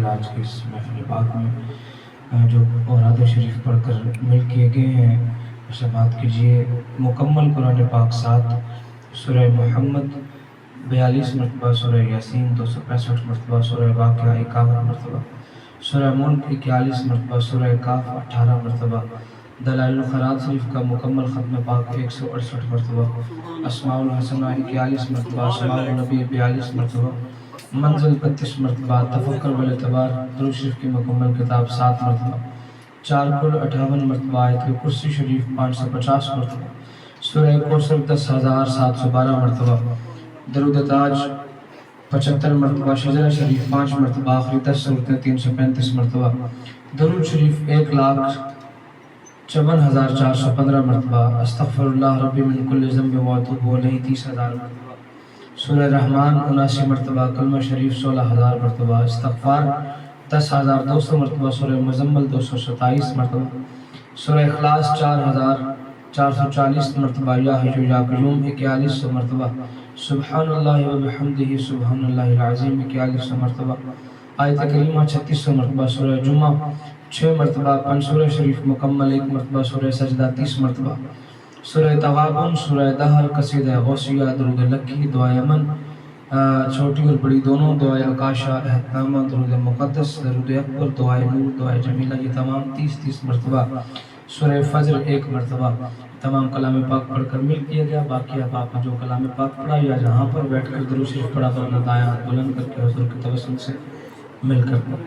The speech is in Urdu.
آج کی اس محفل پاک میں جو اوراد شریف پڑھ کر مل کیے گئے ہیں اسے بات کیجئے مکمل قرآن پاک 7 سورہ محمد 42 مرتبہ، سورہ یاسین 265 مرتبہ، سورہ واقعہ 51 مرتبہ، سورہ ملک 41 مرتبہ، سورہ کاف 18 مرتبہ، دلائل الخیرات شریف کا مکمل ختم پاک 168 مرتبہ، اسماء الحسنہ 41 مرتبہ، اسماء النبی 42 مرتبہ، منزل 32 مرتبہ، تفکر والاعتبار درود شریف کی مکمل کتاب 7 مرتبہ، 4 کل 58 مرتبہ، آیت کرسی شریف 550 مرتبہ، سورہ کوثر 10,712 مرتبہ، درود تاج 75 مرتبہ، شجرہ شریف 5 مرتبہ، آخری 10 صورتیں 335 مرتبہ، درود شریف 1,54,415 مرتبہ، استغفر اللہ ربی من کل ذنب واتوب الیہ 30,000 مرتبہ، سورہ رحمان 79 مرتبہ، کلمہ شریف 16,000 مرتبہ، استغفار 10,200 مرتبہ، سورہ مزمل 227 مرتبہ، سورہ اخلاص 4,440 مرتبہ، یا حی یا قیوم 4100 مرتبہ، سبحان اللہ و بحمدہ سبحان اللہ العظیم 4100 مرتبہ، آیت کریمہ 3600 مرتبہ، سورہ جمعہ 6 مرتبہ، سورہ شریف مکمل 1 مرتبہ، سورہ سجدہ 30 مرتبہ، سورہ تغابن، سورہ دہر، قصیدہ غوثیہ، درود لکی، دعائے امن چھوٹی اور بڑی دونوں، دعائے اکاشا، احتامہ، درود مقدس، درود اکبر، دعائے نور، دعائے جمیلہ، یہ تمام 30 مرتبہ، سورہ فجر 1 مرتبہ، تمام کلام پاک پڑھ کر مل کیا گیا۔ باقی اب آپ جو کلام پاک پڑھا یا جہاں پر بیٹھ کر درود شریف پڑھا تو اپنا دایاں ہاتھ بلند کر کے حضور کے توسل سے مل کر پڑھا۔